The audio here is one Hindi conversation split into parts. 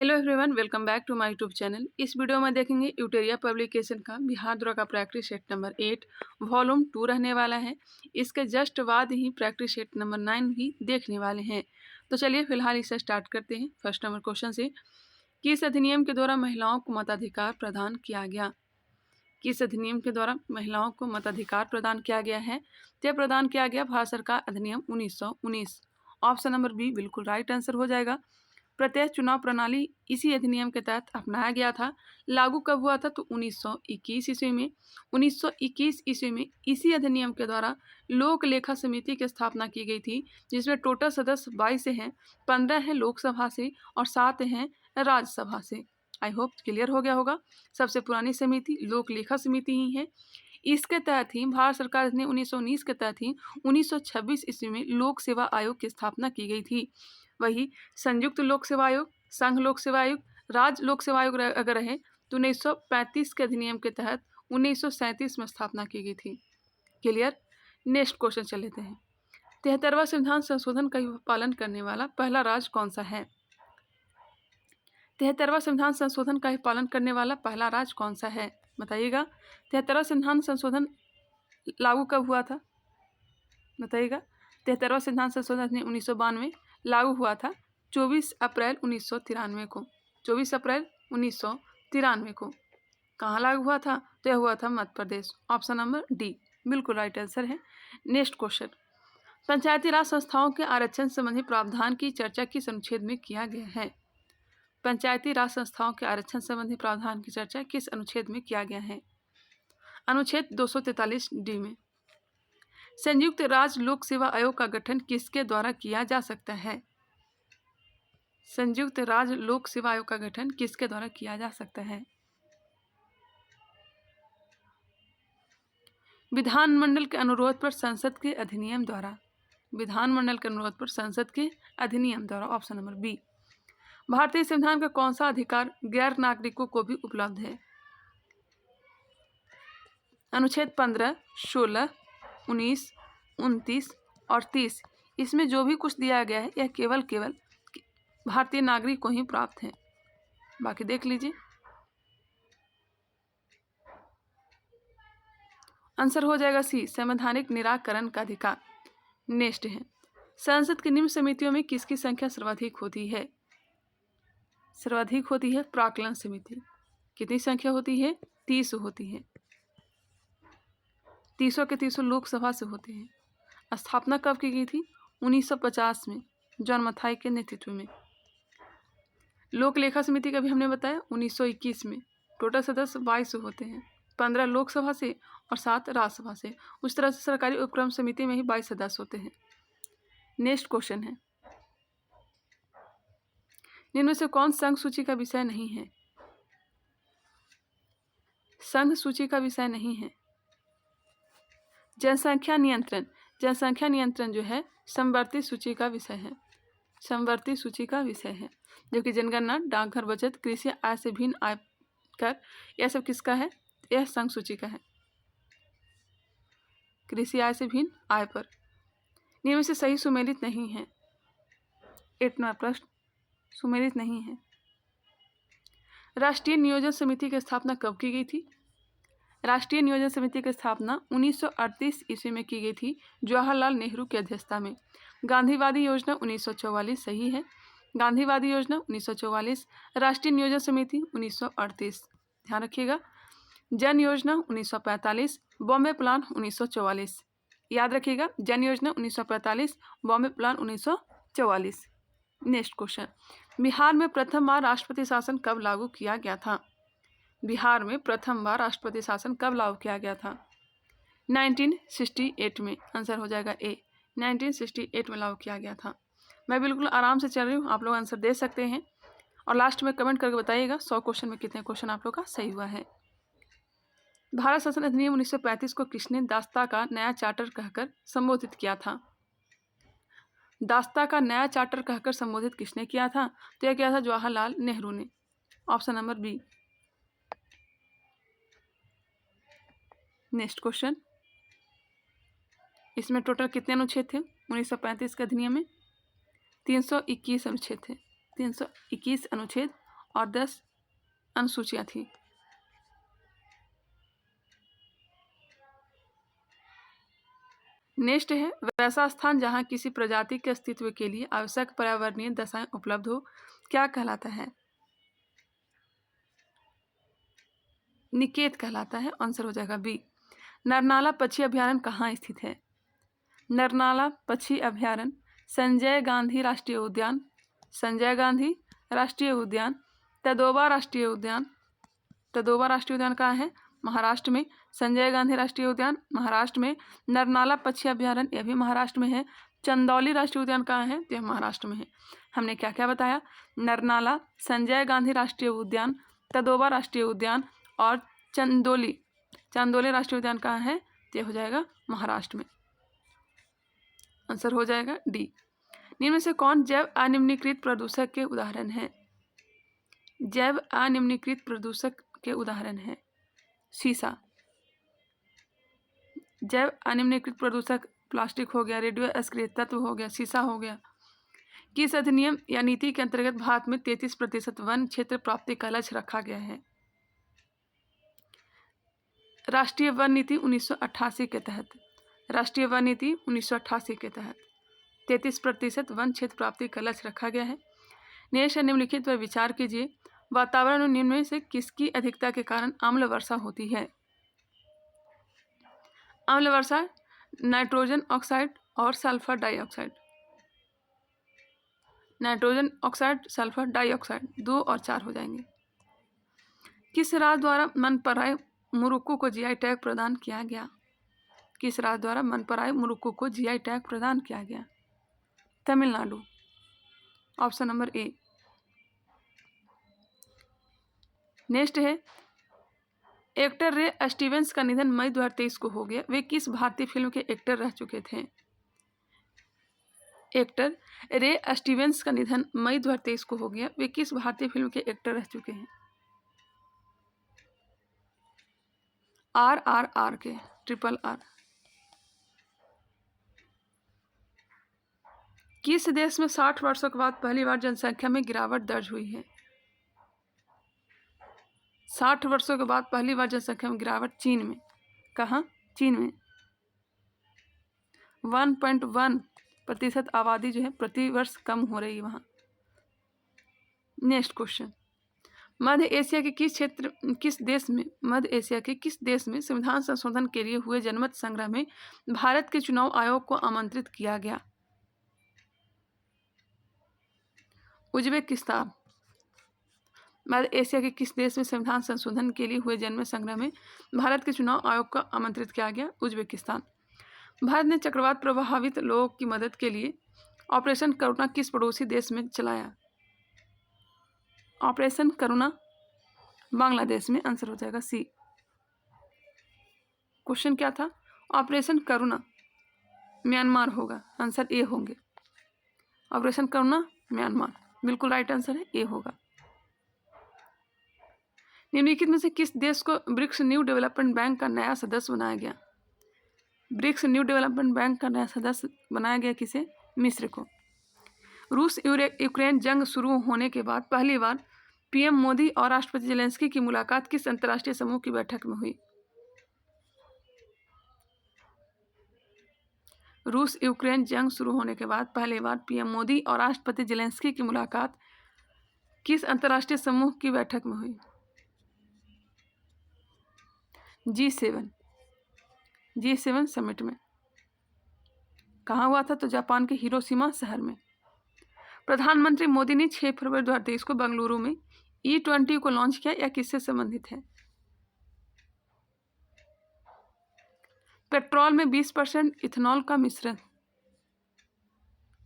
Hello everyone, welcome back to my YouTube channel. इस वीडियो में देखेंगे यूटेरिया पब्लिकेशन का बिहार द्वारा का प्रैक्टिस सेट नंबर 8 वॉल्यूम 2 रहने वाला है। इसके जस्ट बाद ही प्रैक्टिस सेट नंबर 9 भी देखने वाले हैं। तो चलिए फिलहाल इसे स्टार्ट करते हैं फर्स्ट नंबर क्वेश्चन से। किस अधिनियम के द्वारा महिलाओं को मताधिकार प्रदान किया गया? किस अधिनियम के द्वारा महिलाओं को मताधिकार प्रदान किया गया है? तो प्रदान किया गया भारत सरकार अधिनियम 1919। ऑप्शन नंबर बी बिल्कुल राइट आंसर हो जाएगा। प्रत्यक्ष चुनाव प्रणाली इसी अधिनियम के तहत अपनाया गया था। लागू कब हुआ था? तो 1921 ईस्वी में। 1921 ईस्वी में इसी अधिनियम के द्वारा लोक लेखा समिति की स्थापना की गई थी, जिसमें टोटल सदस्य 22 हैं, 15 हैं लोकसभा से और 7 हैं राज्यसभा से। आई होप क्लियर हो गया होगा। सबसे पुरानी समिति लोक लेखा समिति ही है। इसके तहत ही भारत सरकार ने 1919 के तहत ही 1926 ईस्वी में लोक सेवा आयोग की स्थापना की गई थी। वही संयुक्त लोक सेवा आयोग, संघ लोक सेवा आयोग, राज्य लोक सेवा आयोग अगर रहे तो 1935 के अधिनियम के तहत 1937 में स्थापना की गई थी। क्लियर। नेक्स्ट क्वेश्चन चल लेते हैं। 73वां संविधान संशोधन का पालन करने वाला पहला राज्य कौन सा है? 73वां संविधान संशोधन का पालन करने वाला पहला राज्य कौन सा है? बताइएगा। 73वां संविधान संशोधन लागू कब हुआ था? बताइएगा। 73वां संविधान संशोधन 1992 लागू हुआ था 24 अप्रैल 1993 को। 24 अप्रैल 1993 को कहाँ लागू हुआ था? तो यह हुआ था Madhya Pradesh. Option number D बिल्कुल राइट आंसर है। Next question. पंचायती राज संस्थाओं के आरक्षण संबंधी प्रावधान की चर्चा किस अनुच्छेद में किया गया है? पंचायती राज संस्थाओं के आरक्षण संबंधी प्रावधान की चर्चा किस अनुच्छेद में किया गया है? अनुच्छेद 243 डी में। संयुक्त राज्य लोक सेवा आयोग का गठन किसके द्वारा किया जा सकता है? संयुक्त राज्य लोक सेवा आयोग का गठन किसके द्वारा किया जा सकता है? विधानमंडल के अनुरोध पर संसद के अधिनियम द्वारा। विधानमंडल के अनुरोध पर संसद के अधिनियम द्वारा। Option number B. भारतीय संविधान का कौन सा अधिकार गैर नागरिकों को भी उपलब्ध है? अनुच्छेद 15, 16, 19, 29 और 30। इसमें जो भी कुछ दिया गया है यह केवल भारतीय नागरिक को ही प्राप्त है। बाकी देख लीजिए। आंसर हो जाएगा सी संवैधानिक निराकरण का अधिकार। नेक्स्ट है। संसद की निम्न समितियों में किसकी संख्या सर्वाधिक होती है? सर्वाधिक होती है प्राक्कलन समिति। कितनी संख्या होती है? 30 होती है। 30 के 30 लोकसभा से होते हैं। स्थापना कब की गई थी? 1950 में जॉन मथाई के नेतृत्व में। लोक लेखा समिति का भी हमने बताया 1921 में। टोटल सदस्य 22 होते हैं, 15 लोकसभा से और 7 राज्यसभा से। उस तरह से सरकारी उपक्रम समिति में ही 22 सदस्य होते हैं। नेक्स्ट क्वेश्चन है। निम्न में से कौन संघ सूची का विषय नहीं है? संघ सूची का विषय नहीं है। जनसंख्या नियंत्रण। जनसंख्या नियंत्रण जो है समवर्ती सूची का विषय है। समवर्ती सूची का विषय है, जो कि जनगणना, डाकघर बचत, कृषि आय से भिन्न आय कर, यह सब किसका है? यह संघ सूची का है। कृषि आय से भिन्न आय पर। नियम से सही सुमेलित नहीं है। 8 नंबर प्रश्न सुमेलित नहीं है। राष्ट्रीय नियोजन समिति की स्थापना कब की गई थी? राष्ट्रीय नियोजन समिति की स्थापना 1938 ईस्वी में की गई थी, जवाहरलाल नेहरू की अध्यक्षता में। गांधीवादी योजना 1944 सही है। गांधीवादी योजना 1944। राष्ट्रीय नियोजन समिति 1938 ध्यान रखिएगा। जन योजना 1945। बॉम्बे प्लान 1944 याद रखिएगा। जन योजना 1945, Bombay plan 1944। Next question. Bihar में प्रथम बार राष्ट्रपति शासन कब लागू किया गया था? बिहार में प्रथम बार राष्ट्रपति शासन कब लागू किया गया था? 1968 में। आंसर हो जाएगा ए 1968 में लागू किया गया था। मैं बिल्कुल आराम से चल रही हूँ, आप लोग आंसर दे सकते हैं और लास्ट में कमेंट करके बताइएगा 100 क्वेश्चन में कितने क्वेश्चन आप लोग का सही हुआ है। भारत शासन अधिनियम 1935 को किसने दास्ता का नया चार्टर कहकर संबोधित किया था? दास्ता का नया चार्टर कहकर संबोधित किसने किया था? तो यह किया था जवाहरलाल नेहरू ने। Option number B. Next question. इसमें टोटल कितने अनुच्छेद थे 1935 के अधिनियम में? 321 अनुच्छेद थे। 321 अनुच्छेद और 10 अनुसूचियां थी। नेक्स्ट है वैसा स्थान जहां किसी प्रजाति के अस्तित्व के लिए आवश्यक पर्यावरणीय दशाएं उपलब्ध हो, क्या कहलाता है? निकेत कहलाता है। आंसर हो जाएगा बी। नरनाला पक्षी अभयारण्य कहाँ स्थित है? नरनाला पक्षी अभयारण्य संजय गांधी राष्ट्रीय उद्यान, संजय गांधी राष्ट्रीय उद्यान, तदोबा राष्ट्रीय उद्यान। तदोबा राष्ट्रीय उद्यान कहाँ है? महाराष्ट्र में। संजय गांधी राष्ट्रीय उद्यान महाराष्ट्र में। नरनाला पक्षी अभयारण्य यह भी महाराष्ट्र में है। चंदौली राष्ट्रीय उद्यान कहाँ है? यह महाराष्ट्र में है। हमने क्या क्या बताया? नरनाला, संजय गांधी राष्ट्रीय उद्यान, तदोबा राष्ट्रीय उद्यान और चंदौली। चंदौली राष्ट्रीय उद्यान कहाँ है? यह हो जाएगा महाराष्ट्र में। आंसर हो जाएगा डी। निम्न में से कौन जैव अनिम्नीकृत प्रदूषक के उदाहरण है? जैव अनिम्नीकृत प्रदूषक के उदाहरण है सीसा। जैव अनिम्नीकृत प्रदूषक प्लास्टिक हो गया, रेडियो एक्टिव तत्व हो गया, सीसा हो गया। किस अधिनियम या नीति के अंतर्गत भारत में 33% वन क्षेत्र प्राप्ति का लक्ष्य रखा गया है? राष्ट्रीय वन नीति 1988 के तहत। राष्ट्रीय वन नीति 1988 के तहत 33% वन क्षेत्र प्राप्ति का लक्ष्य रखा गया है। नेक्स्ट निम्नलिखित पर विचार कीजिए। वातावरण में निम्न में से किसकी अधिकता के कारण अम्ल वर्षा होती है? अम्ल वर्षा नाइट्रोजन ऑक्साइड और sulphur dioxide. Nitrogen oxide, sulphur dioxide 2 और 4 हो जाएंगे। किस राज्य द्वारा मनपराई मुरुक्कू को जीआई टैग प्रदान किया गया? किस राज्य द्वारा मनपराई मुरुक्कू को जीआई टैग प्रदान किया गया? Tamil Nadu. Option number A. Next है एक्टर रे स्टीवेंस का निधन मई 2023 को हो गया। वे किस भारतीय फिल्म के एक्टर रह चुके थे? एक्टर रे स्टीवेंस का निधन मई 2023 को हो गया। वे किस भारतीय फिल्म के एक्टर रह चुके हैं? RRR के, RRR। किस देश में 60 वर्षों के बाद पहली बार जनसंख्या में गिरावट दर्ज हुई है? 60 वर्षों के बाद पहली बार जनसंख्या में गिरावट चीन में। कहाँ? चीन में। 1.1% आबादी जो है प्रति वर्ष कम हो रही है वहाँ। नेक्स्ट क्वेश्चन, मध्य एशिया के मध्य एशिया के किस देश में संविधान संशोधन के लिए हुए जनमत संग्रह में भारत के चुनाव आयोग को आमंत्रित किया गया? उज्बेकिस्तान। मध्य एशिया के किस देश में संविधान संशोधन के लिए हुए जनमत संग्रह में भारत के चुनाव आयोग को आमंत्रित किया गया? उज्बेकिस्तान। भारत ने चक्रवात प्रभावित लोगों की मदद के लिए ऑपरेशन करुणा किस पड़ोसी देश में चलाया? ऑपरेशन करुणा बांग्लादेश में। आंसर हो जाएगा सी। क्वेश्चन क्या था? ऑपरेशन करुणा म्यांमार होगा। आंसर ए होंगे। ऑपरेशन करुणा म्यांमार, बिल्कुल राइट आंसर है, ए होगा। निम्नलिखित में से किस देश को ब्रिक्स न्यू डेवलपमेंट बैंक का नया सदस्य बनाया गया? ब्रिक्स न्यू डेवलपमेंट बैंक का नया सदस्य बनाया गया किसे? मिस्र को। रूस यूक्रेन जंग शुरू होने के बाद पहली बार पीएम मोदी और राष्ट्रपति जेलेंस्की की मुलाकात किस अंतर्राष्ट्रीय समूह की बैठक में हुई? रूस यूक्रेन जंग शुरू होने के बाद पहली बार पीएम मोदी और राष्ट्रपति जेलेंस्की की मुलाकात किस अंतर्राष्ट्रीय समूह की बैठक में हुई? G7 समिट में। कहाँ हुआ था? तो जापान के हिरोशिमा शहर में। प्रधानमंत्री मोदी ने 6 फरवरी 2023 को बेंगलुरु में E20 को लॉन्च किया, या किससे संबंधित है? पेट्रोल में 20% इथेनॉल का मिश्रण।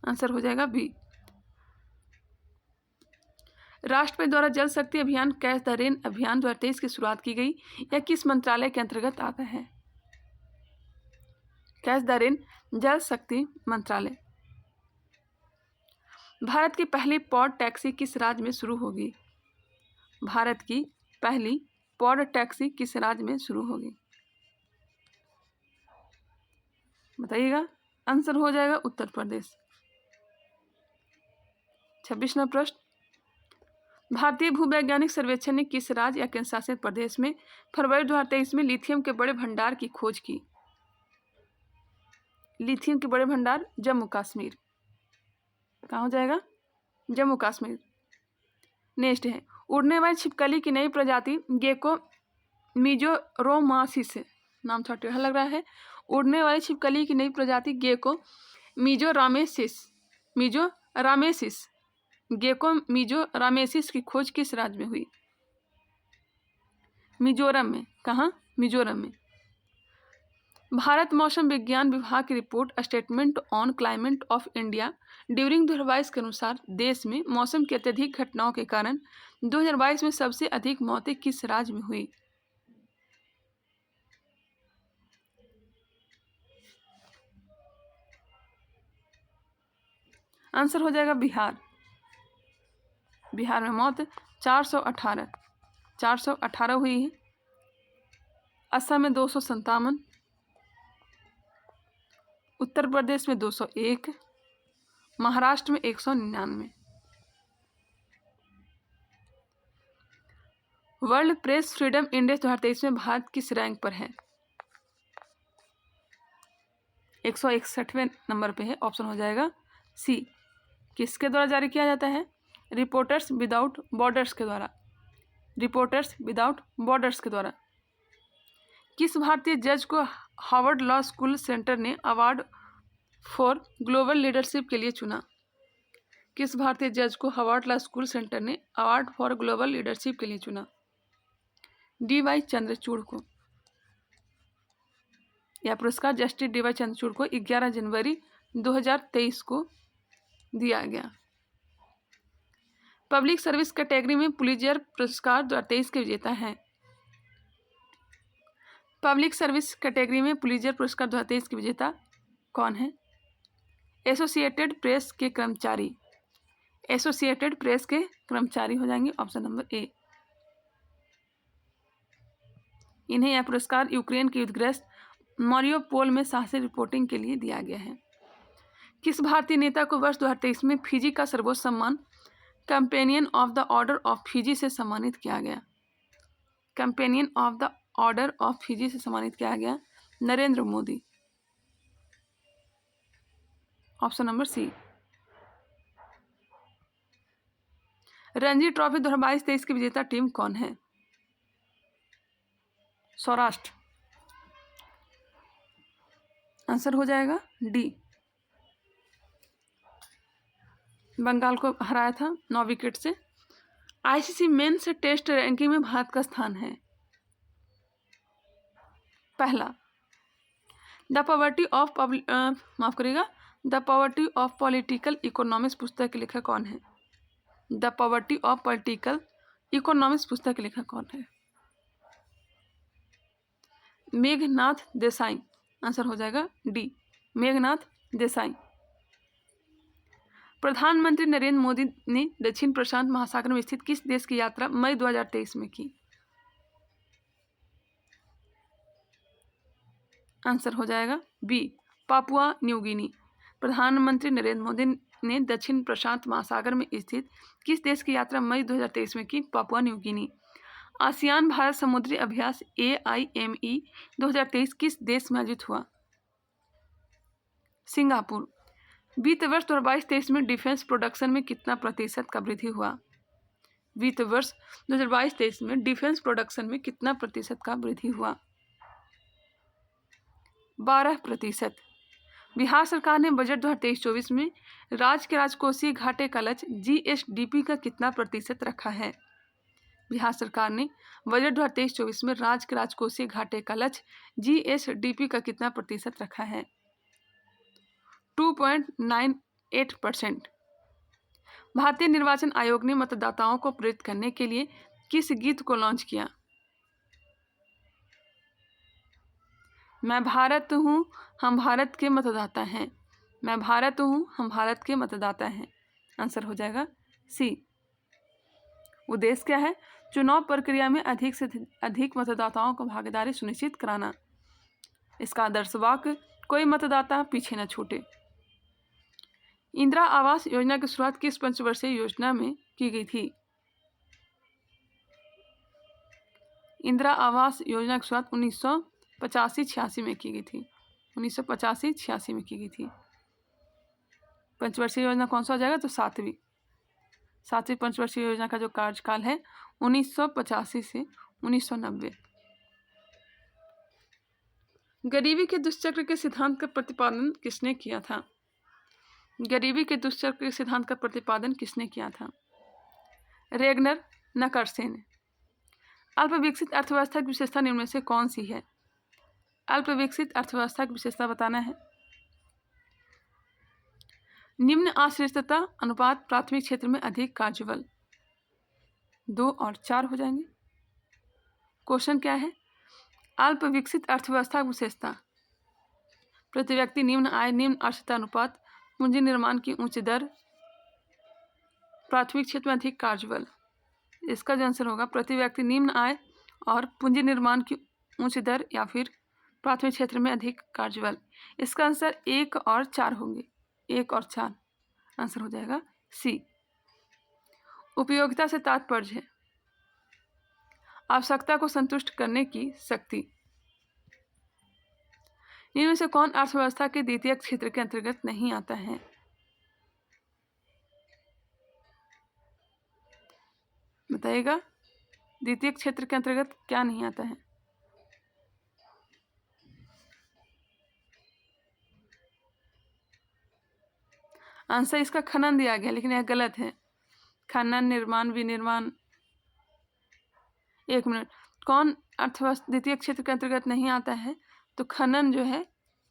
आंसर हो जाएगा बी। राष्ट्रपति द्वारा जल शक्ति अभियान कैच द रेन अभियान 2023 की शुरुआत की गई, यह किस मंत्रालय के अंतर्गत आता है? कैच द रेन जल शक्ति मंत्रालय। भारत की पहली पॉड टैक्सी किस राज्य में शुरू होगी? भारत की पहली पॉड टैक्सी किस राज्य में शुरू होगी? बताइएगा। आंसर हो जाएगा उत्तर प्रदेश। 26वां प्रश्न, भारतीय भूवैज्ञानिक सर्वेक्षण ने किस राज्य या केंद्र शासित प्रदेश में फरवरी 2023 में लिथियम के बड़े भंडार की खोज की? लिथियम के बड़े भंडार जम्मू कश्मीर। कहाँ हो जाएगा? जम्मू कश्मीर। नेक्स्ट है, उड़ने वाली छिपकली की नई प्रजाति गेको मिजोरोमासिस, नाम थोड़ा टेढ़ा लग रहा है। उड़ने वाली छिपकली की नई प्रजाति गेको मिजोरामेसिस की खोज किस राज्य में हुई? मिजोरम में। कहाँ? मिजोरम में। भारत मौसम विज्ञान विभाग की report statement on climate of India during 2022 के अनुसार देश में मौसम की अत्यधिक घटनाओं के कारण 2022 में सबसे अधिक मौतें किस राज्य में हुई? आंसर हो जाएगा बिहार। बिहार में मौत 418 हुई है। असम में 257, उत्तर प्रदेश में 201, महाराष्ट्र में 199। वर्ल्ड प्रेस फ्रीडम इंडेक्स 2023 में भारत किस रैंक पर है? 161वें नंबर पे है। ऑप्शन हो जाएगा सी। किसके द्वारा जारी किया जाता है? रिपोर्टर्स विदाउट बॉर्डर्स के द्वारा। रिपोर्टर्स विदाउट बॉर्डर्स के द्वारा। किस भारतीय जज को हार्वर्ड लॉ स्कूल सेंटर ने अवार्ड फॉर ग्लोबल लीडरशिप के लिए चुना? किस भारतीय जज को हार्वर्ड लॉ स्कूल सेंटर ने अवार्ड फॉर ग्लोबल लीडरशिप के लिए चुना? डी.वाई. चंद्रचूड़ को। यह पुरस्कार जस्टिस डी.वाई. चंद्रचूड़ को 11 जनवरी 2023 को दिया गया। पब्लिक सर्विस कैटेगरी में पुलित्जर पुरस्कार 2023 के विजेता हैं। पब्लिक सर्विस कैटेगरी में पुलित्जर पुरस्कार 2023 के विजेता कौन है? एसोसिएटेड प्रेस के कर्मचारी। एसोसिएटेड प्रेस के कर्मचारी हो जाएंगे। Option number A. इन्हें यह पुरस्कार यूक्रेन के युद्धग्रस्त मारियोपोल में साहसिक रिपोर्टिंग के लिए दिया गया है। किस भारतीय नेता को वर्ष 2023 में फिजी का सर्वोच्च सम्मान companion of the order of Fiji से सम्मानित किया गया? Companion of the order of Fiji से सम्मानित किया गया Narendra Modi. Option number C. Ranji trophy 2022-23 की विजेता टीम कौन है? सौराष्ट्र। आंसर हो जाएगा डी। बंगाल को हराया था 9 विकेट से। आईसीसी मेंस टेस्ट रैंकिंग में भारत का स्थान है पहला। The poverty of political economics पुस्तक के लेखक कौन है? The poverty of political economics पुस्तक के लेखक कौन है? मेघनाथ देसाई। आंसर हो जाएगा डी, मेघनाथ देसाई। प्रधानमंत्री नरेंद्र मोदी ने दक्षिण प्रशांत महासागर में स्थित किस देश की यात्रा मई 2023 में की? आंसर हो जाएगा बी, पापुआ न्यू गिनी। प्रधानमंत्री नरेंद्र मोदी ने दक्षिण प्रशांत महासागर में स्थित किस देश की यात्रा मई 2023 में की? Papua New Guinea. ASEAN Bharat समुद्री अभ्यास AIME 2023 किस देश में आयोजित हुआ? सिंगापुर। वित्त वर्ष 2022-23 में डिफेंस प्रोडक्शन में कितना प्रतिशत का वृद्धि हुआ? वित्त वर्ष 2022-23 में डिफेंस प्रोडक्शन में कितना प्रतिशत का वृद्धि हुआ? 12%। बिहार सरकार ने बजट 2023-24 में राज्य के राजकोषीय घाटे का लक्ष्य GSDP का कितना प्रतिशत रखा है? बिहार सरकार ने बजट 2023-24 में राज्य के राजकोषीय घाटे का लक्ष्य GSDP का कितना प्रतिशत रखा है? 2.98%। भारतीय निर्वाचन आयोग ने मतदाताओं को प्रेरित करने के लिए किस गीत को लॉन्च किया? मैं भारत हूँ, हम भारत के मतदाता हैं। मैं भारत हूँ, हम भारत के मतदाता हैं। आंसर हो जाएगा सी। उद्देश्य क्या है? चुनाव प्रक्रिया में अधिक से अधिक मतदाताओं को भागीदारी सुनिश्चित कराना। इसका आदर्श वाक्य कोई मतदाता पीछे न छूटे। इंदिरा आवास योजना की शुरुआत किस पंचवर्षीय योजना में की गई थी? इंदिरा आवास योजना की शुरुआत 1985-86 में की गई थी। 1985-86 में की गई थी। पंचवर्षीय योजना कौन सा हो जाएगा? तो सातवीं पंचवर्षीय योजना का जो कार्यकाल है 1985 से 1990। गरीबी के दुष्चक्र के सिद्धांत का प्रतिपादन किसने किया था? गरीबी के दुष्चक्र के सिद्धांत का प्रतिपादन किसने किया था? रेगनर नकर्से ने। अल्प विकसित अर्थव्यवस्था की विशेषता निम्न में से कौन सी है? अल्प विकसित अर्थव्यवस्था की विशेषता बताना है। निम्न आश्रितता अनुपात प्राथमिक क्षेत्र में अधिक कार्यबल। 2 और 4 हो जाएंगे। क्वेश्चन क्या है? अल्प विकसित अर्थव्यवस्था की विशेषता प्रति व्यक्ति निम्न आय, निम्न आश्रितता अनुपात, पूंजी निर्माण की उच्च दर, प्राथमिक क्षेत्र में अधिक कार्यबल। इसका जो आंसर होगा प्रति व्यक्ति निम्न आय और पूंजी निर्माण की उच्च दर या फिर प्राथमिक क्षेत्र में अधिक कार्यबल। इसका आंसर 1 और 4 होंगे। 1 और 4 आंसर हो जाएगा सी। उपयोगिता से तात्पर्य है आवश्यकता को संतुष्ट करने की शक्ति। इनमें से कौन अर्थव्यवस्था के द्वितीयक क्षेत्र के अंतर्गत नहीं आता है? बताइएगा, द्वितीयक क्षेत्र के अंतर्गत क्या नहीं आता है? आंसर इसका खनन दिया गया, लेकिन यह गलत है। खनन, निर्माण, विनिर्माण। 1 मिनट, कौन अर्थव्यवस्था द्वितीय क्षेत्र के अंतर्गत नहीं आता है? तो खनन जो है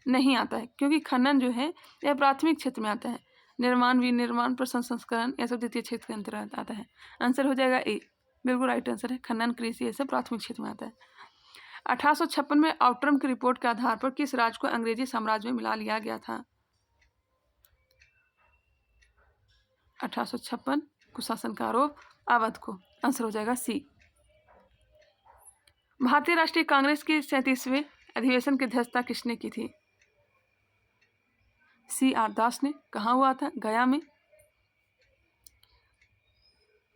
नहीं आता है, क्योंकि खनन जो है यह प्राथमिक क्षेत्र में आता है। निर्माण, विनिर्माण, प्रसंस्करण यह सब द्वितीय क्षेत्र के अंतर्गत आता है। आंसर हो जाएगा ए, बिल्कुल राइट आंसर है। खनन, कृषि ये सब प्राथमिक क्षेत्र में आता है। 1856 में आउटरम की रिपोर्ट के आधार पर किस राज्य को अंग्रेजी साम्राज्य में मिला लिया गया था? 1856 कुशासन का आरोप अवध को। आंसर हो जाएगा सी। भारतीय राष्ट्रीय कांग्रेस की 37वें अधिवेशन की अध्यक्षता किसने की थी? C.R. दास ने। कहाँ हुआ था? गया में।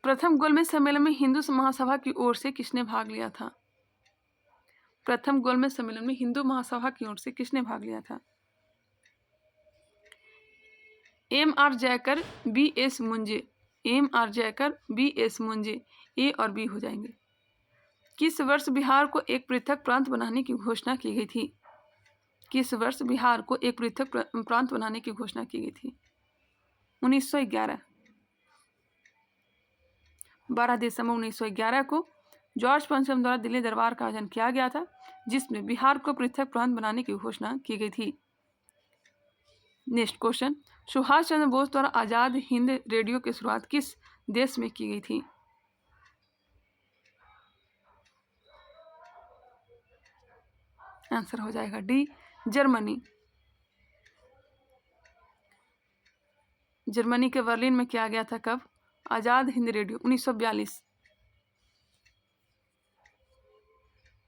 प्रथम गोलमेज सम्मेलन में हिंदू महासभा की ओर से किसने भाग लिया था? प्रथम गोलमेज सम्मेलन में हिंदू महासभा की ओर से किसने भाग लिया था? M.R. Jayakar, B.S. Moonje. M.R. Jayakar, B.S. Moonje. ए और बी हो जाएंगे। किस वर्ष बिहार को एक पृथक प्रांत बनाने की घोषणा की गई थी? किस वर्ष बिहार को एक पृथक प्रांत बनाने की घोषणा की गई थी? 1911। 12 दिसंबर 1911 को जॉर्ज पंचम द्वारा दिल्ली दरबार का आयोजन किया गया था, जिसमें बिहार को पृथक प्रांत बनाने की घोषणा की गई थी। नेक्स्ट क्वेश्चन, सुभाष चंद्र बोस द्वारा आजाद हिंद रेडियो की शुरुआत किस देश में की गई थी? आंसर हो जाएगा डी, जर्मनी। जर्मनी के बर्लिन में किया गया था। कब? Azad Hind radio 1942।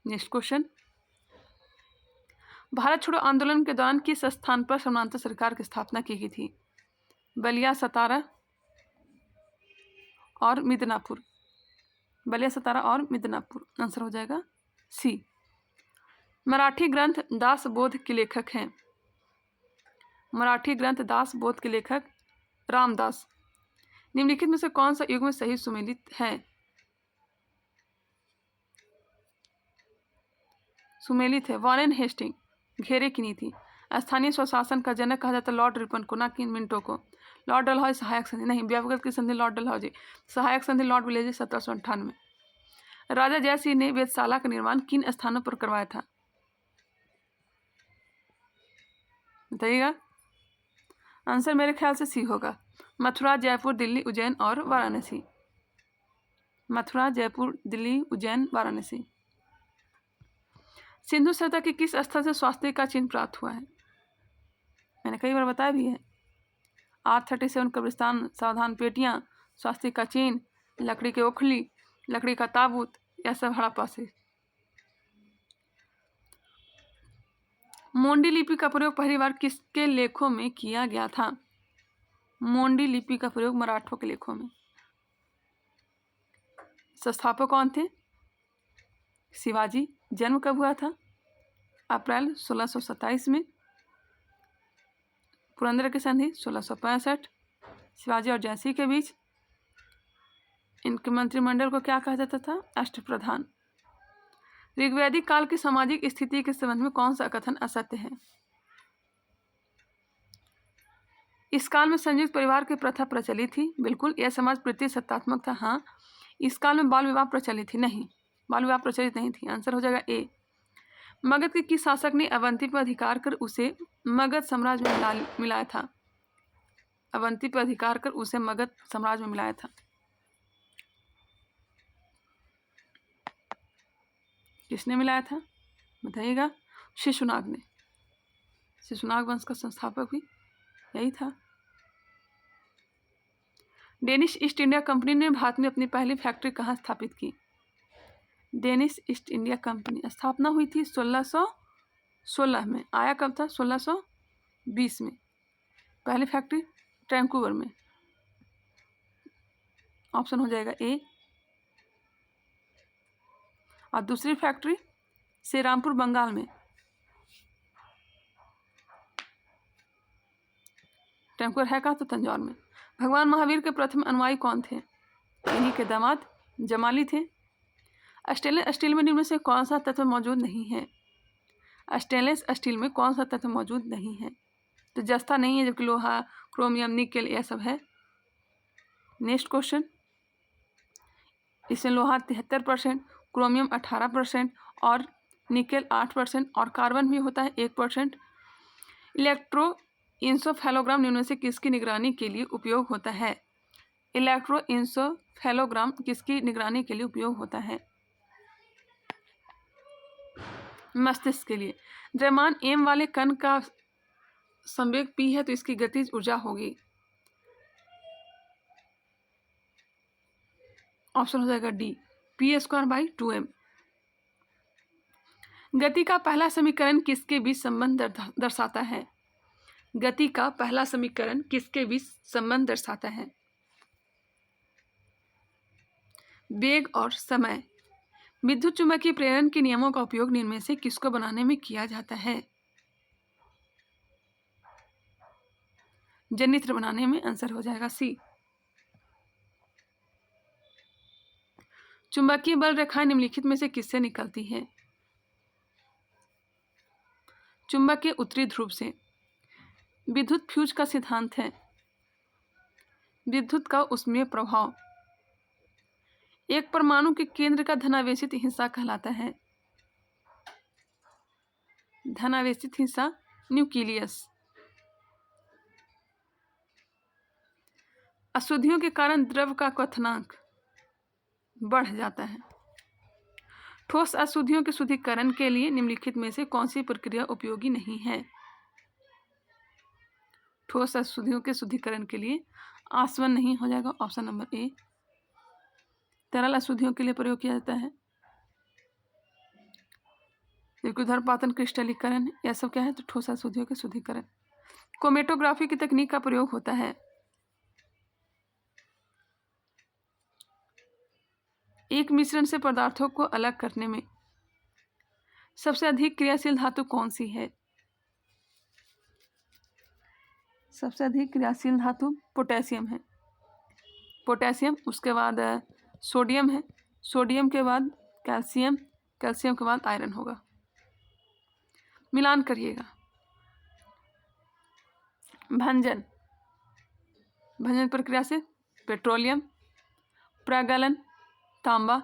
Next question, Bharat छोड़ो आंदोलन के दौरान किस स्थान पर समानांतर सरकार की स्थापना की गई थी? बलिया, सतारा और मिदनापुर। बलिया, सतारा और मिदनापुर। आंसर हो जाएगा सी। मराठी ग्रंथ दासबोध के लेखक हैं? मराठी ग्रंथ दासबोध के लेखक रामदास। निम्नलिखित में से कौन सा युग में सही सुमेलित है? सुमेलित है वॉरेन हेस्टिंग। घेरे की नीति। स्थानीय स्वशासन का जनक कहा जाता लॉर्ड रिपन को, ना कि मिंटो को। लॉर्ड डलहौजी सहायक संधि नहीं, व्यापक की संधि लॉर्ड डलहौजी। सहायक संधि लॉर्ड विलेजी 1798। राजा जयसिंह ने वेधशाला का निर्माण किन स्थानों पर करवाया था? बताइएगा। आंसर मेरे ख्याल से सी होगा। मथुरा, जयपुर, दिल्ली, उज्जैन और वाराणसी। मथुरा, जयपुर, दिल्ली, उज्जैन, वाराणसी। सिंधु सभ्यता के किस स्थल से स्वास्तिक का चिन्ह प्राप्त हुआ है? मैंने कई बार बताया भी है। R37 कब्रिस्तान, सावधान पेटियां, स्वास्तिक का चिन्ह, लकड़ी के ओखली, लकड़ी का ताबूत, यह सब हड़प्पा से। मोंडी लिपि का प्रयोग पहली बार किसके लेखों में किया गया था? मोंडी लिपि का प्रयोग मराठों के लेखों में। संस्थापक कौन थे? शिवाजी जन्म कब हुआ था? अप्रैल 1627 में। पुरंदर की संधि 1665। शिवाजी और झांसी के बीच इनके मंत्रिमंडल को क्या कहा जाता था? अष्टप्रधान। ऋग्वैदिक काल की सामाजिक स्थिति के संबंध में कौन सा कथन असत्य है? इस काल में संयुक्त परिवार की प्रथा प्रचलित थी। बिल्कुल, यह समाज प्रतिसत्तात्मक था। हाँ। इस काल में बाल विवाह प्रचलित थी। नहीं, बाल विवाह प्रचलित नहीं थी। आंसर हो जाएगा ए। मगध के किस शासक ने अवंती पर अधिकार कर उसे मगध साम्राज्य में मिलाया था? अवंती पर अधिकार कर उसे मगध साम्राज्य में मिलाया था। किसने मिलाया था बताइएगा? शिशुनाग ने। शिशुनाग वंश का संस्थापक भी यही था। डेनिश ईस्ट इंडिया कंपनी ने भारत में अपनी पहली फैक्ट्री कहाँ स्थापित की? डेनिश ईस्ट इंडिया कंपनी स्थापना हुई थी 1616 में। आया कब था? 1620 में। पहली फैक्ट्री वैंकूवर में। ऑप्शन हो जाएगा ए। और दूसरी फैक्ट्री श्रीरामपुर बंगाल में। वैंकूवर है कहाँ? तो तंजौर में। भगवान महावीर के प्रथम अनुयायी कौन थे? इन्हीं के दामाद जमाली थे। स्टेनलेस स्टील में निम्न में से कौन सा तत्व मौजूद नहीं है? स्टेनलेस स्टील में कौन सा तत्व मौजूद नहीं है? तो जस्ता नहीं है, जबकि लोहा, क्रोमियम, निकेल यह सब है। Next question. इसमें लोहा 73%, क्रोमियम 18% और निकेल 8% और कार्बन भी होता है 1%। इलेक्ट्रोइंसोफेलोग्राम निम्न में से किसकी निगरानी के लिए उपयोग होता है? इलेक्ट्रोइंसोफेलोग्राम किसकी निगरानी के लिए उपयोग होता है? मस्तिष्क के लिए। द्रव्यमान एम वाले कण का संवेग p है, तो इसकी गतिज ऊर्जा होगी। ऑप्शन हो जाएगा डी, p²/2m। गति का पहला समीकरण किसके बीच संबंध दर्शाता है? गति का पहला समीकरण किसके बीच संबंध दर्शाता है? वेग और समय। विद्युत चुम्बकीय प्रेरण के नियमों का उपयोग निम्न में से किसको बनाने में किया जाता है? जनित्र बनाने में। आंसर हो जाएगा सी। चुंबकीय बल रेखाएं निम्नलिखित में से किससे निकलती है? चुंबक के उत्तरी ध्रुव से। विद्युत फ्यूज का सिद्धांत है विद्युत का ऊष्मीय प्रभाव। एक परमाणु के केंद्र का धनावेशित हिस्सा कहलाता है धनावेशित हिस्सा न्यूक्लियस। अशुद्धियों के कारण द्रव का क्वथनांक बढ़ जाता है। ठोस अशुद्धियों के शुद्धिकरण के लिए निम्नलिखित में से कौन सी प्रक्रिया उपयोगी नहीं है? ठोस अशुद्धियों के शुद्धिकरण के लिए आसवन नहीं हो जाएगा। Option number A. तरल अशुद्धियों के लिए प्रयोग किया जाता है ध्रुवीकरण, क्रिस्टलीकरण, यह सब क्या है? तो ठोस अशुद्धियों के शुद्धिकरण। क्रोमेटोग्राफी की तकनीक का प्रयोग होता है एक मिश्रण से पदार्थों को अलग करने में। सबसे अधिक क्रियाशील धातु कौन सी है? सबसे अधिक क्रियाशील धातु पोटेशियम है। पोटेशियम, उसके बाद सोडियम है, सोडियम के बाद कैल्शियम, कैल्शियम के बाद आयरन होगा। मिलान करिएगा। भंजन, भंजन प्रक्रिया से पेट्रोलियम, प्रगलन तांबा,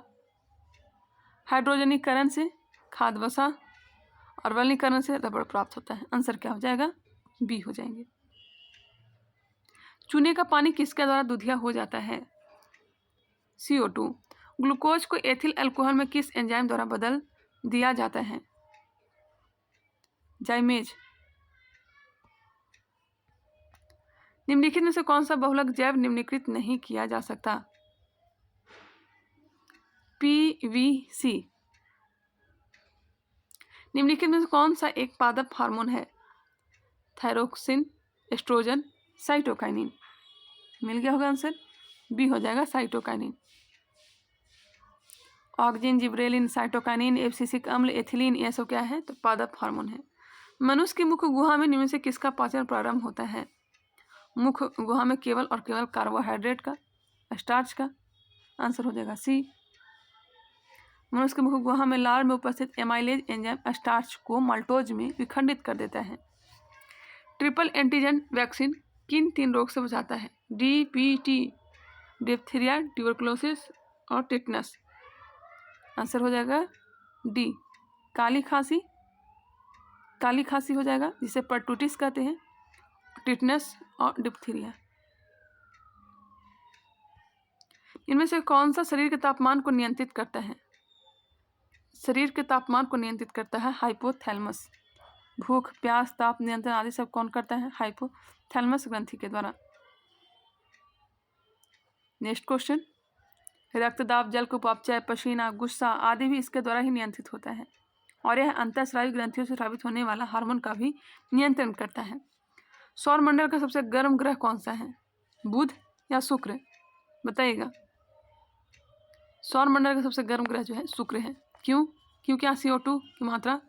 हाइड्रोजनीकरण से खाद वसा और वल्नीकरण से रबड़ प्राप्त होता है। आंसर क्या हो जाएगा? बी हो जाएंगे। चूने का पानी किसके द्वारा दूधिया हो जाता है? CO2। ग्लूकोज को एथिल अल्कोहल में किस एंजाइम द्वारा बदल दिया जाता है? जाइमेज। निम्नलिखित में से कौन सा बहुलक जैव निम्नीकृत नहीं किया जा सकता? PVC। निम्नलिखित में से कौन सा एक पादप हार्मोन है? Thyroxine, oestrogen, cytokinin. मिल गया होगा आंसर, बी हो जाएगा cytokinin. Oxygen, gibberellin, cytokinin, abscisic अम्ल, एथिलीन, ये सब क्या है? तो पादप हार्मोन है। मनुष्य की मुख्य गुहा में निम्न से किसका पाचन प्रारंभ होता है? मुख्य गुहा में केवल और केवल कार्बोहाइड्रेट का, स्टार्च का। आंसर हो जाएगा सी। मनुष्य के मुख्य गुहा में लार में उपस्थित एमाइलेज एंजाइम स्टार्च को माल्टोज में विखंडित कर देता है। ट्रिपल एंटीजन वैक्सीन किन 3 रोग से बचाता है? DPT, डिप्थीरिया, ट्यूबरकुलोसिस और टिटनस। आंसर हो जाएगा डी, काली खांसी। काली खांसी हो जाएगा, जिसे परटूटिस कहते हैं, टिटनस और डिप्थीरिया। इनमें से कौन सा शरीर के तापमान को नियंत्रित करता है? शरीर के तापमान को नियंत्रित करता है हाइपोथैलेमस। भूख, प्यास, ताप नियंत्रण आदि सब कौन करता है? हाइपोथैलेमस ग्रंथि के द्वारा। नेक्स्ट क्वेश्चन, रक्तदाब, जलकुपापचय, पसीना, गुस्सा आदि भी इसके द्वारा ही नियंत्रित होता है और यह अंतःस्रावी ग्रंथियों से स्रावित होने वाला हार्मोन का भी नियंत्रण करता है। सौरमंडल का सबसे गर्म ग्रह कौन सा है? बुध या शुक्र? बताइएगा। सौरमंडल का सबसे गर्म ग्रह जो है शुक्र है। क्यों? क्योंकि यहाँ CO2 की मात्रा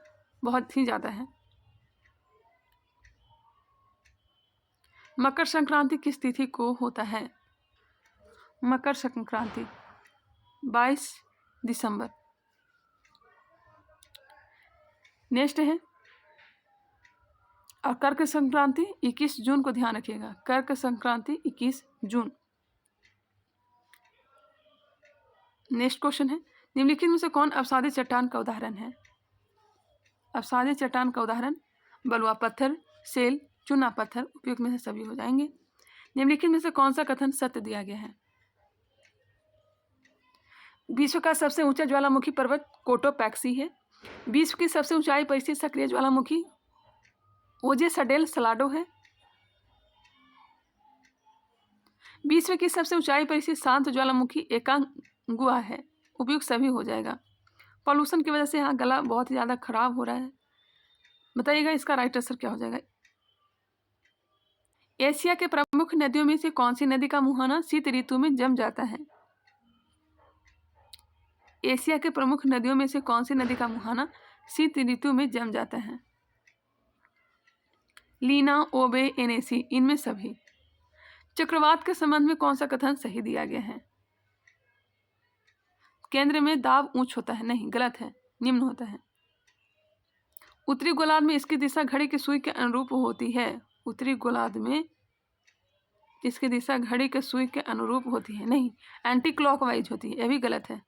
बहुत ही ज़्यादा है। मकर संक्रांति किस तिथि को होता है? मकर संक्रांति 22 दिसंबर। नेक्स्ट है, और कर्क संक्रांति 21 जून को ध्यान रखिएगा। कर्क संक्रांति 21 जून। नेक्स्ट क्वेश्चन है, निम्नलिखित में से कौन अवसादी चट्टान का उदाहरण है? अवसादी चट्टान का उदाहरण बलुआ पत्थर, सेल, चूना पत्थर उपयुक्त में से सभी हो जाएंगे। निम्नलिखित में से कौन सा कथन सत्य दिया गया है? विश्व का सबसे ऊंचा ज्वालामुखी पर्वत कोटोपैक्सी है। विश्व की सबसे ऊंचाई पर स्थित सक्रिय ज्वालामुखी ओजे सडेल सलाडो है। विश्व की सबसे ऊंचाई पर स्थित शांत ज्वालामुखी एकांगुआ है। उपयुक्त सभी हो जाएगा। पॉल्यूशन की वजह से यहाँ गला बहुत ही ज़्यादा खराब हो रहा है। बताइएगा इसका राइट आंसर क्या हो जाएगा। एशिया के प्रमुख नदियों में से कौन सी नदी का मुहाना शीत ऋतु में जम जाता है? एशिया के प्रमुख नदियों में से कौन सी नदी का मुहाना शीत ऋतु में जम जाता है? लीना, ओबे, एनेसी, इनमें सभी। चक्रवात के संबंध में कौन सा कथन सही दिया गया है? केंद्र में दाब ऊंच होता है। नहीं, गलत है, निम्न होता है। उत्तरी गोलार्ध में इसकी दिशा घड़ी की सुई के अनुरूप होती है। उत्तरी गोलार्ध में इसकी दिशा घड़ी के सुई के अनुरूप होती है। नहीं, एंटी क्लॉकवाइज होती है। यह भी गलत है।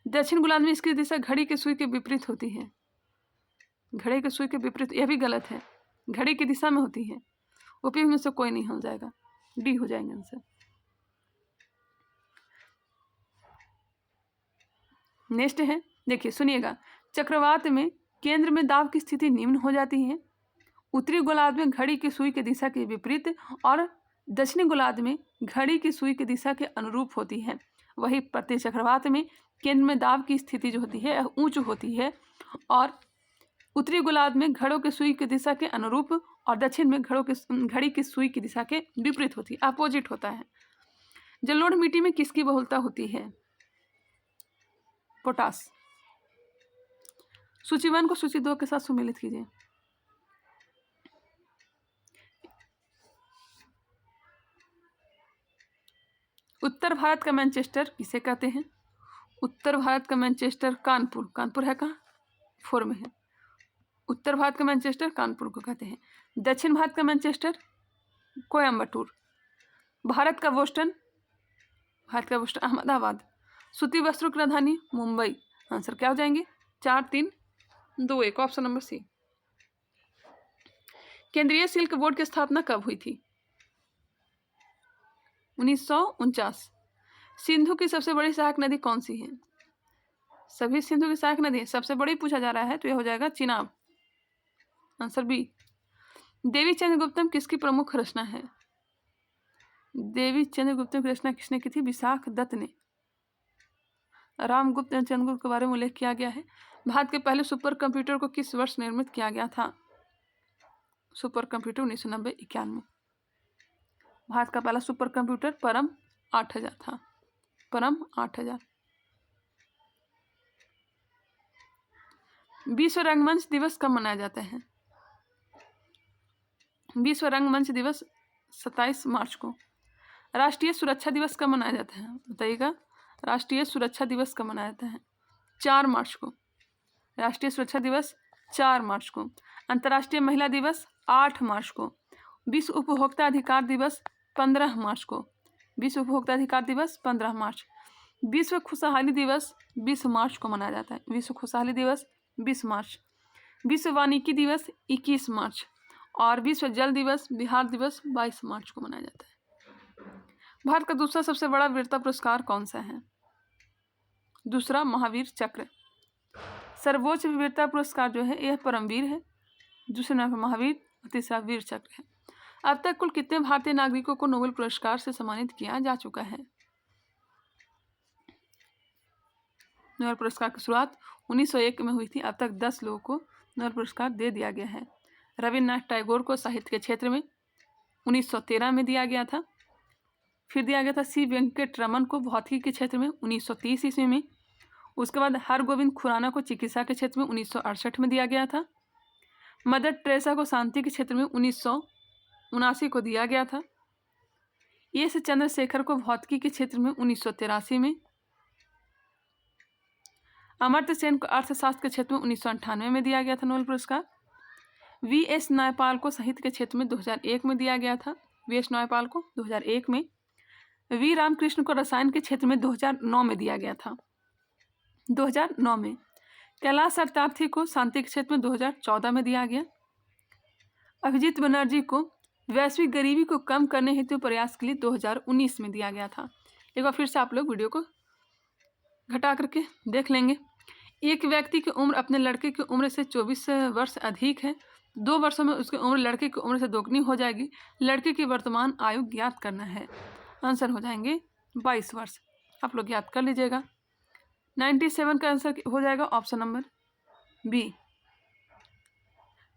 दक्षिण गोलार्ध में इसकी दिशा घड़ी के सुई के विपरीत होती है। घड़ी के सुई के विपरीत, यह भी गलत है। घड़ी की दिशा में होती है। उपयुक्त में से कोई नहीं हो जाएगा, डी हो जाएंगे आंसर। नेक्स्ट है, देखिए सुनिएगा। चक्रवात में केंद्र में दाब की स्थिति निम्न हो जाती है। उत्तरी गोलार्ध में घड़ी की सुई की दिशा के विपरीत और दक्षिणी गोलार्ध में घड़ी की सुई की दिशा के अनुरूप होती है। वही प्रति चक्रवात में केंद्र में दाब की स्थिति जो होती है ऊंच होती है और उत्तरी गोलार्ध में घड़ों की सुई की दिशा के अनुरूप और दक्षिण में घड़ी की सुई की दिशा के विपरीत होती है, अपोजिट होता है। जलोढ़ मिट्टी में किसकी बहुलता होती है? पोटास। सूची 1 को सूची 2 के साथ सुमेलित कीजिए। उत्तर भारत का मैनचेस्टर किसे कहते हैं? उत्तर भारत का मैनचेस्टर कानपुर। कानपुर है कहाँ? 4 में है। उत्तर भारत का मैनचेस्टर कानपुर को कहते हैं। दक्षिण भारत का मैनचेस्टर कोयम्बटूर। भारत का बोस्टन अहमदाबाद। सूती वस्त्रों की राजधानी मुंबई। आंसर क्या हो जाएंगे? 4, 3, 2, 1, ऑप्शन नंबर सी। केंद्रीय सिल्क बोर्ड की स्थापना कब हुई थी? 1949। सिंधु की सबसे बड़ी सहायक नदी कौन सी है? सभी सिंधु की सहायक नदी है, सबसे बड़ी पूछा जा रहा है तो यह हो जाएगा चिनाब। Answer B. देवी चंद्रगुप्तम किसकी प्रमुख रचना है? देवी चंद्रगुप्तम की रचना किसने की थी? विशाख दत्त ने। रामगुप्त एवं चंद्रगुप्त के बारे में उल्लेख किया गया है। भारत के पहले सुपर कंप्यूटर को किस वर्ष निर्मित किया गया था? Super computer 1990-91। भारत का पहला सुपर कंप्यूटर परम 8000 था। परम 8000। विश्व रंगमंच दिवस कब मनाया जाता है? विश्व रंगमंच दिवस 27 मार्च को। राष्ट्रीय सुरक्षा दिवस कब मनाया जाता है बताइएगा? राष्ट्रीय सुरक्षा दिवस कब मनाया जाता है? 4 मार्च को। राष्ट्रीय सुरक्षा दिवस 4 मार्च को। अंतर्राष्ट्रीय महिला दिवस 8 मार्च को। विश्व उपभोक्ता अधिकार दिवस 15 मार्च को। विश्व उपभोक्ता अधिकार दिवस 15 मार्च। विश्व खुशहाली दिवस 20 मार्च को मनाया जाता है। विश्व खुशहाली दिवस 20 मार्च। विश्व वानिकी दिवस 21 मार्च और विश्व जल दिवस बिहार दिवस 22 मार्च को मनाया जाता है। भारत का दूसरा सबसे बड़ा वीरता पुरस्कार कौन सा है? दूसरा महावीर चक्र। सर्वोच्च वीरता पुरस्कार जो है यह परमवीर है, दूसरे नाम महावीर और तीसरा वीर चक्र है। अब तक कुल कितने भारतीय नागरिकों को नोबेल पुरस्कार से सम्मानित किया जा चुका है? नोबेल पुरस्कार की शुरुआत 1901 में हुई थी। अब तक 10 लोगों को नोबेल पुरस्कार दे दिया गया है। रविन्द्रनाथ टैगोर को साहित्य के क्षेत्र में 1913 में दिया गया था। फिर दिया गया था सी वेंकट रमन को भौतिकी के क्षेत्र में 1930 ईस्वी में। उसके बाद हरगोविंद खुराना को चिकित्सा के क्षेत्र में 1968 में दिया गया था। मदर टेरेसा को शांति के क्षेत्र में 1979 को दिया गया था। एस चंद्रशेखर को भौतिकी के क्षेत्र में 1983 में। अमर्त्य सेन को अर्थशास्त्र के क्षेत्र में 1998 में दिया गया था नोबेल पुरस्कार। वी.एस. नायपाल को साहित्य के क्षेत्र में 2001 में दिया गया था। वी.एस. नायपाल को 2001 में। वी. रामकृष्ण को रसायन के क्षेत्र में 2009 में दिया गया था। 2009 में। कैलाश सत्यार्थी को शांति के क्षेत्र में 2014 में दिया गया। अभिजीत बनर्जी को वैश्विक गरीबी को कम करने हेतु प्रयास के लिए 2019 में दिया गया था। एक बार फिर से आप लोग वीडियो को घटा करके देख लेंगे। एक व्यक्ति की उम्र अपने लड़के की उम्र से 24 वर्ष अधिक है। 2 वर्षों में उसकी उम्र लड़के की उम्र से दोगुनी हो जाएगी। लड़के की वर्तमान आयु ज्ञात करना है। आंसर हो जाएंगे 22 वर्ष। आप लोग याद कर लीजिएगा। 97 का आंसर हो जाएगा ऑप्शन नंबर बी।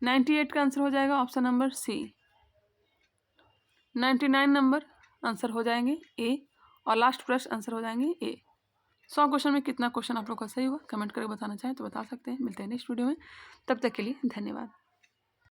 98 का आंसर हो जाएगा option number C. 99 number answer हो जाएंगे ए और लास्ट प्रश्न आंसर हो जाएंगे ए। 100 क्वेश्चन में कितना क्वेश्चन आप लोग का सही हुआ कमेंट करके बताना चाहें तो बता सकते हैं। मिलते हैं नेक्स्ट वीडियो में, तब तक के लिए धन्यवाद।